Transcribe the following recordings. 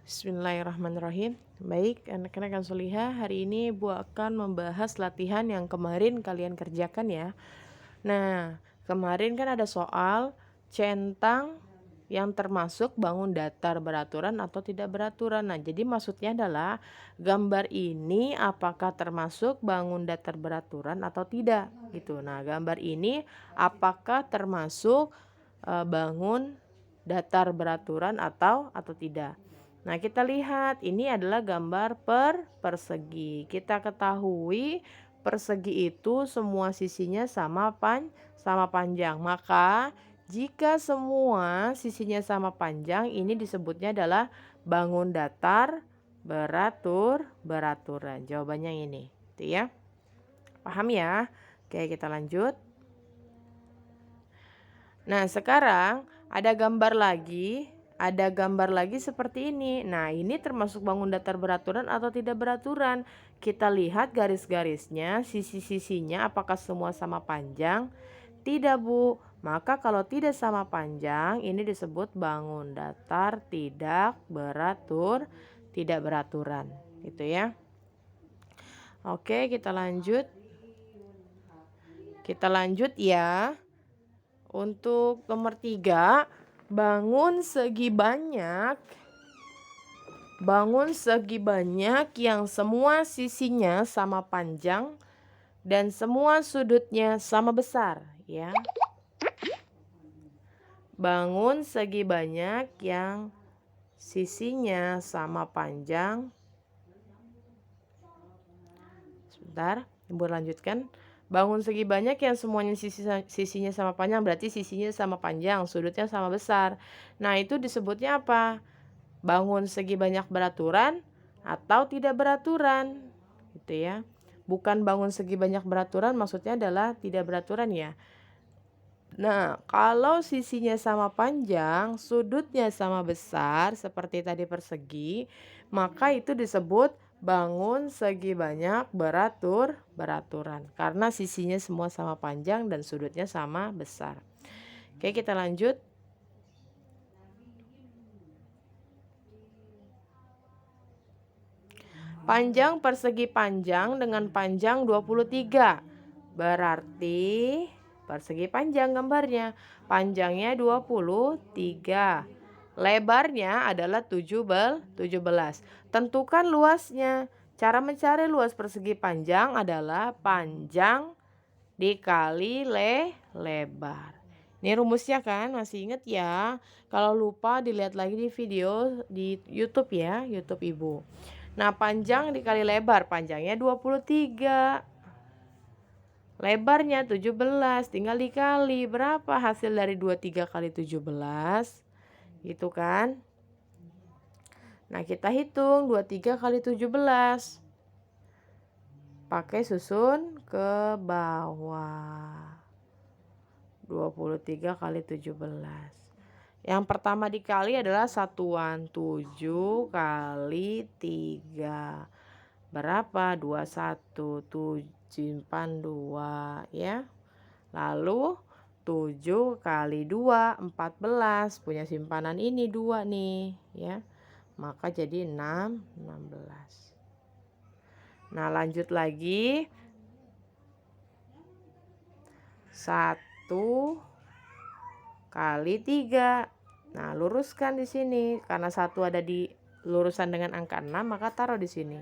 Bismillahirrahmanirrahim. Baik, anak-anak yang solihah, hari ini Ibu akan membahas latihan yang kemarin kalian kerjakan ya. Nah, kemarin kan ada soal centang yang termasuk bangun datar beraturan atau tidak beraturan. Nah, jadi maksudnya adalah gambar ini apakah termasuk bangun datar beraturan atau tidak gitu. Nah, gambar ini apakah termasuk bangun datar beraturan atau tidak. Nah, kita lihat ini adalah gambar persegi. Kita ketahui persegi itu semua sisinya sama panjang. Maka jika semua sisinya sama panjang, ini disebutnya adalah bangun datar beraturan. Jawabannya ini, itu ya. Paham ya? Oke, kita lanjut. Nah, sekarang ada gambar lagi seperti ini. Nah, ini termasuk bangun datar beraturan atau tidak beraturan. Kita lihat garis-garisnya, sisi-sisinya apakah semua sama panjang? Tidak, Bu. Maka kalau tidak sama panjang, ini disebut bangun datar tidak beraturan. Gitu ya. Oke, kita lanjut. Kita lanjut ya. Untuk nomor 3, bangun segi banyak yang semua sisinya sama panjang dan semua sudutnya sama besar ya. Bangun segi banyak yang sisinya sama panjang. Sebentar, Ibu lanjutkan. Bangun segi banyak yang semuanya sisinya sama panjang, berarti sisinya sama panjang, sudutnya sama besar. Nah, itu disebutnya apa? Bangun segi banyak beraturan atau tidak beraturan, gitu ya. Bukan bangun segi banyak beraturan, maksudnya adalah tidak beraturan ya. Nah, kalau sisinya sama panjang, sudutnya sama besar, seperti tadi persegi, maka itu disebut bangun segi banyak beraturan. Karena sisinya semua sama panjang dan sudutnya sama besar. Oke, kita lanjut. Panjang persegi panjang dengan panjang 23. Berarti persegi panjang gambarnya. Panjangnya 23. Lebarnya adalah 17. Tentukan luasnya. Cara mencari luas persegi panjang adalah panjang dikali lebar. Ini rumusnya kan, masih ingat ya? Kalau lupa dilihat lagi di video di YouTube ya, YouTube Ibu. Nah, panjang dikali lebar, panjangnya 23. Lebarnya 17, tinggal dikali. Berapa hasil dari 23 kali 17? Gitu kan? Nah, kita hitung 23 kali 17. Pakai susun ke bawah. 23 kali 17. Yang pertama dikali adalah satuan 7 kali 3. Berapa? 21, 7 simpan 2 ya. Lalu 7 kali 2, 14. Punya simpanan ini 2 nih ya. Maka jadi 16. Nah, lanjut lagi. 1 kali 3. Nah, luruskan di sini. Karena 1 ada di lurusan dengan angka 6, maka taruh di sini.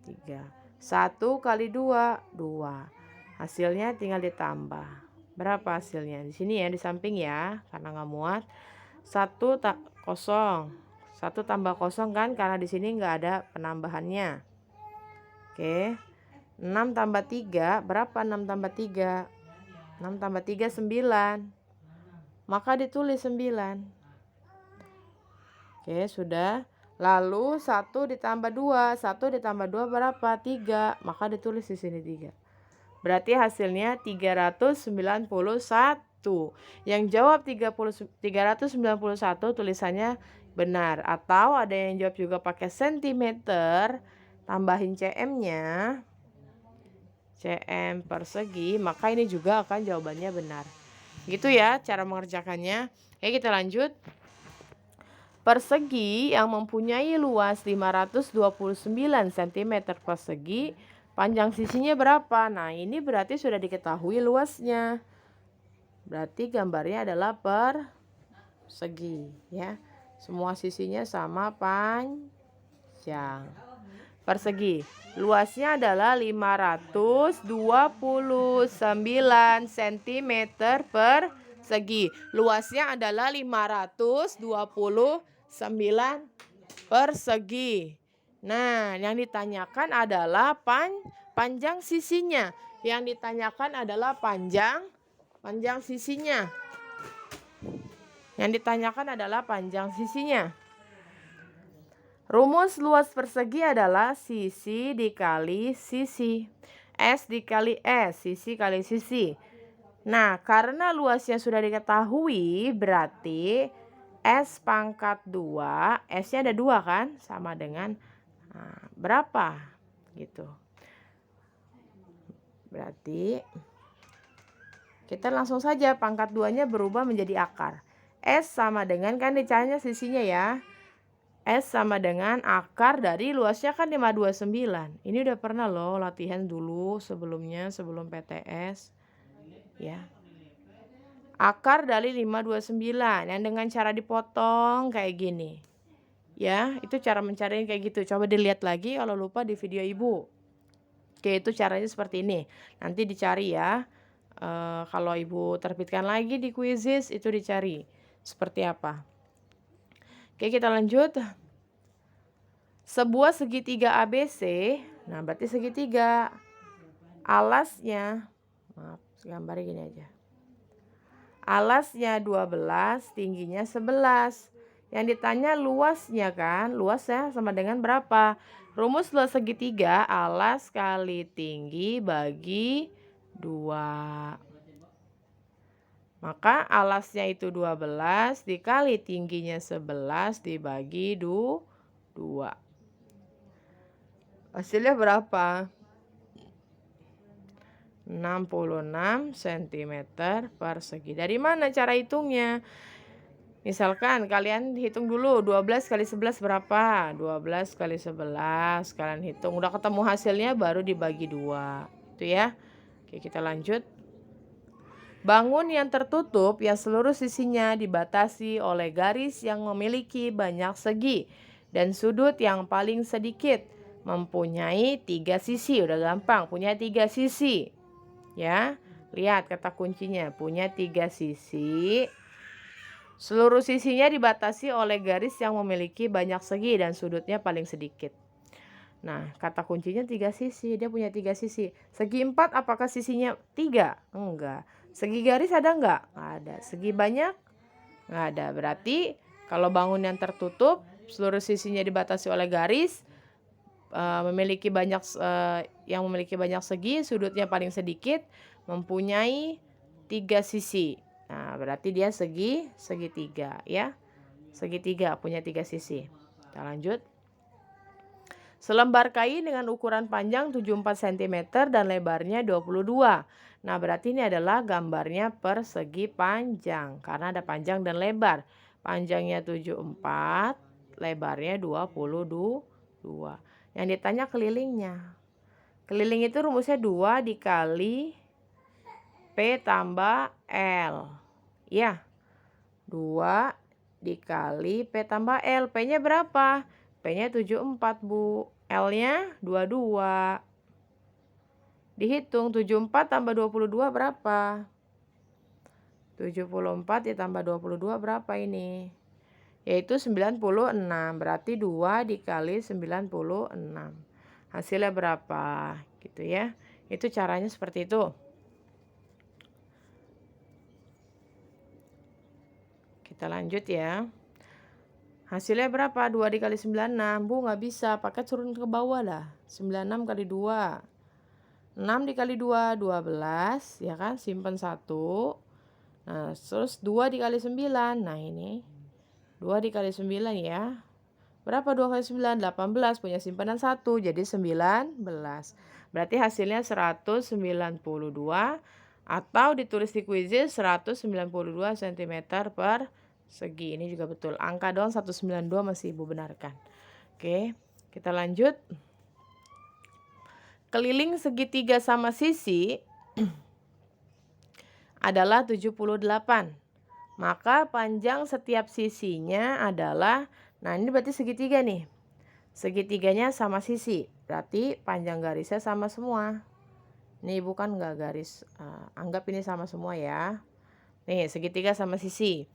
3. 1 kali 2, 2. Hasilnya tinggal ditambah. Berapa hasilnya? Di sini ya, di samping ya, karena nggak muat. 1 kosong. 1 tambah kosong kan, karena di sini nggak ada penambahannya. Oke. 6 tambah 3, berapa 6 tambah 3? 6 tambah 3, 9. Maka ditulis 9. Oke, sudah. Lalu 1 ditambah 2. 1 ditambah 2 berapa? 3. Maka ditulis di sini 3. Berarti hasilnya 391. Yang jawab 391 tulisannya benar. Atau ada yang jawab juga pakai sentimeter. Tambahin cm-nya. Cm persegi. Maka ini juga akan jawabannya benar. Gitu ya cara mengerjakannya. Oke, kita lanjut. Persegi yang mempunyai luas 529 cm persegi, panjang sisinya berapa? Nah, ini berarti sudah diketahui luasnya. Berarti gambarnya adalah persegi, ya. Semua sisinya sama panjang. Persegi. Luasnya adalah 529 cm persegi. Luasnya adalah 529 persegi. Nah, yang ditanyakan adalah panjang sisinya. Yang ditanyakan adalah panjang sisinya. Yang ditanyakan adalah panjang sisinya. Rumus luas persegi adalah sisi dikali sisi. S dikali S, sisi kali sisi. Nah, karena luasnya sudah diketahui, berarti S pangkat 2, S-nya ada 2 kan? Sama dengan berapa? Gitu. Berarti kita langsung saja pangkat 2-nya berubah menjadi akar. S sama dengan, kan dicaranya sisinya ya. S sama dengan akar dari luasnya kan 529. Ini udah pernah loh latihan dulu sebelumnya, sebelum PTS. Ya. Akar dari 529 yang dengan cara dipotong kayak gini. Ya, itu cara mencarinya kayak gitu. Coba dilihat lagi kalau lupa di video ibu. Oke, itu caranya seperti ini. Nanti dicari ya. Kalau ibu terbitkan lagi di Quizizz itu dicari seperti apa. Oke, kita lanjut. Sebuah segitiga ABC, nah berarti segitiga. Alasnya, maaf, gambarnya gini aja. Alasnya 12, tingginya 11. Yang ditanya luasnya kan, luasnya sama dengan berapa? Rumus luas segitiga, alas kali tinggi bagi 2. Maka alasnya itu 12 dikali tingginya 11 dibagi 2. Hasilnya berapa? 66 cm persegi. Dari mana cara hitungnya? Misalkan kalian hitung dulu 12 kali 11 berapa? 12 kali 11 kalian hitung. Udah ketemu hasilnya baru dibagi 2. Itu ya. Oke, kita lanjut. Bangun yang tertutup yang seluruh sisinya dibatasi oleh garis yang memiliki banyak segi dan sudut yang paling sedikit, mempunyai 3 sisi. Udah gampang, punya 3 sisi. Ya, lihat kata kuncinya, punya 3 sisi. Seluruh sisinya dibatasi oleh garis yang memiliki banyak segi dan sudutnya paling sedikit. Nah, kata kuncinya 3 sisi, dia punya 3 sisi. Segi 4 apakah sisinya 3? Enggak. Segi garis ada enggak? Ada. Segi banyak? Enggak ada. Berarti kalau bangun yang tertutup, seluruh sisinya dibatasi oleh garis, memiliki banyak yang memiliki banyak segi, sudutnya paling sedikit, mempunyai 3 sisi. Nah, berarti dia segitiga ya. Segitiga punya 3 sisi. Kita lanjut. Selembar kain dengan ukuran panjang 74 cm dan lebarnya 22. Nah, berarti ini adalah gambarnya persegi panjang karena ada panjang dan lebar. Panjangnya 74, lebarnya 22. Yang ditanya kelilingnya. Keliling itu rumusnya 2 dikali P tambah L. Ya. 2 dikali P tambah L. P-nya berapa? P-nya 74, Bu. L-nya 22. Dihitung 74 tambah 22 berapa? 74 ditambah 22 berapa ini? Yaitu 96. Berarti 2 dikali 96. Hasilnya berapa? Gitu ya. Itu caranya seperti itu. Kita lanjut ya. Hasilnya berapa? 2 dikali 96. Bu, nggak bisa. Pakai turun ke bawah lah. 96 kali 2. 6 dikali 2, 12. Ya kan? Simpen 1. Nah, terus 2 dikali 9. Nah, ini. 2 dikali 9 ya. Berapa 2 kali 9? 18. Punya simpanan 1. Jadi 19. Berarti hasilnya 192. Atau ditulis di Quizizz 192 cm Segi ini juga betul. Angka doang 192 masih Ibu benarkan. Oke, kita lanjut. Keliling segitiga sama sisi adalah 78. Maka panjang setiap sisinya adalah, nah ini berarti segitiga nih. Segitiganya sama sisi, berarti panjang garisnya sama semua. Nih bukan nggak garis, anggap ini sama semua ya. Nih segitiga sama sisi.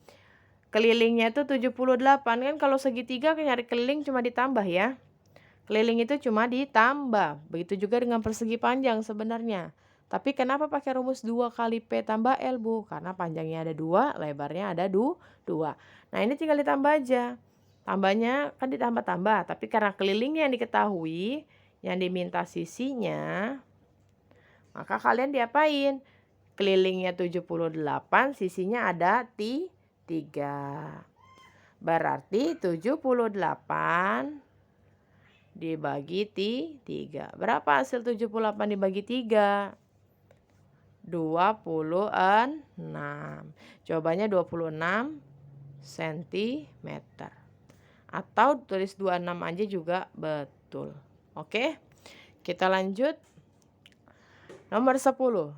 Kelilingnya itu 78, kan kalau segitiga nyari keliling cuma ditambah ya. Keliling itu cuma ditambah. Begitu juga dengan persegi panjang sebenarnya. Tapi kenapa pakai rumus 2 kali P tambah L, Bu? Karena panjangnya ada 2, lebarnya ada 2. Nah, ini tinggal ditambah aja. Tambahnya kan ditambah-tambah, tapi karena kelilingnya yang diketahui, yang diminta sisinya, maka kalian diapain? Kelilingnya 78, sisinya ada 3. Berarti 78 dibagi 3. Berapa hasil 78 dibagi 3? 26. Jawabannya 26 cm. Atau tulis 26 aja juga betul. Oke. Kita lanjut. Nomor 10.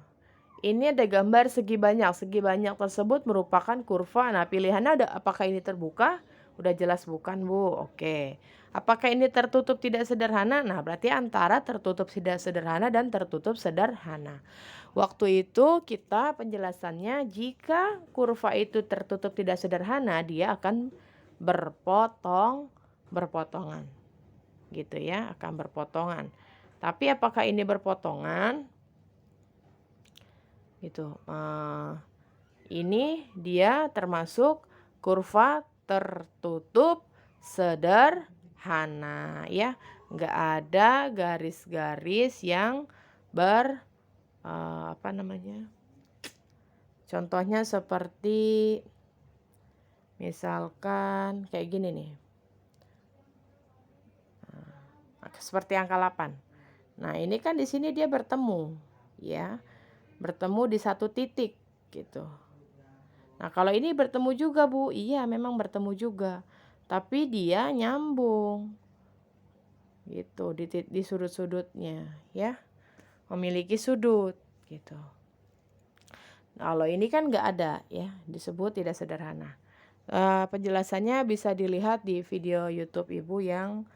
Ini ada gambar segi banyak. Segi banyak tersebut merupakan kurva. Nah, pilihannya ada, apakah ini terbuka? Udah jelas bukan, Bu. Oke. Apakah ini tertutup tidak sederhana? Nah, berarti antara tertutup tidak sederhana dan tertutup sederhana. Waktu itu kita penjelasannya, jika kurva itu tertutup tidak sederhana, dia akan berpotongan. Gitu ya, akan berpotongan. Tapi apakah ini berpotongan? Gitu. Ini dia termasuk kurva tertutup sederhana ya, nggak ada garis-garis yang contohnya seperti misalkan kayak gini nih, seperti angka 8. Nah, ini kan di sini dia bertemu ya, bertemu di satu titik gitu. Nah, kalau ini bertemu juga, Bu. Iya, memang bertemu juga. Tapi dia nyambung. Gitu, di sudut-sudutnya ya. Memiliki sudut gitu. Kalau ini kan nggak ada ya, disebut tidak sederhana. Penjelasannya bisa dilihat di video YouTube Ibu yang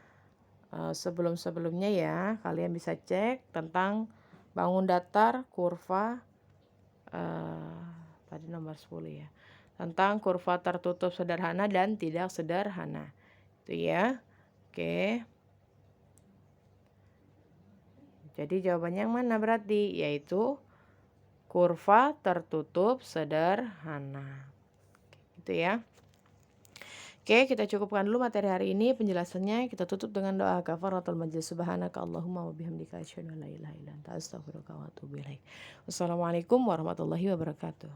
sebelum-sebelumnya ya. Kalian bisa cek tentang bangun datar, kurva, tadi nomor 10 ya, tentang kurva tertutup sederhana dan tidak sederhana itu ya. Oke, jadi jawabannya yang mana berarti? Yaitu kurva tertutup sederhana gitu ya. Oke, kita cukupkan dulu materi hari ini penjelasannya. Kita tutup dengan doa kafaratul majlis. Subhanaka Allahumma wa bihamdika asyhadu an la ilaha illa anta astaghfiruka wa atubu ilaik. Wassalamualaikum warahmatullahi wabarakatuh.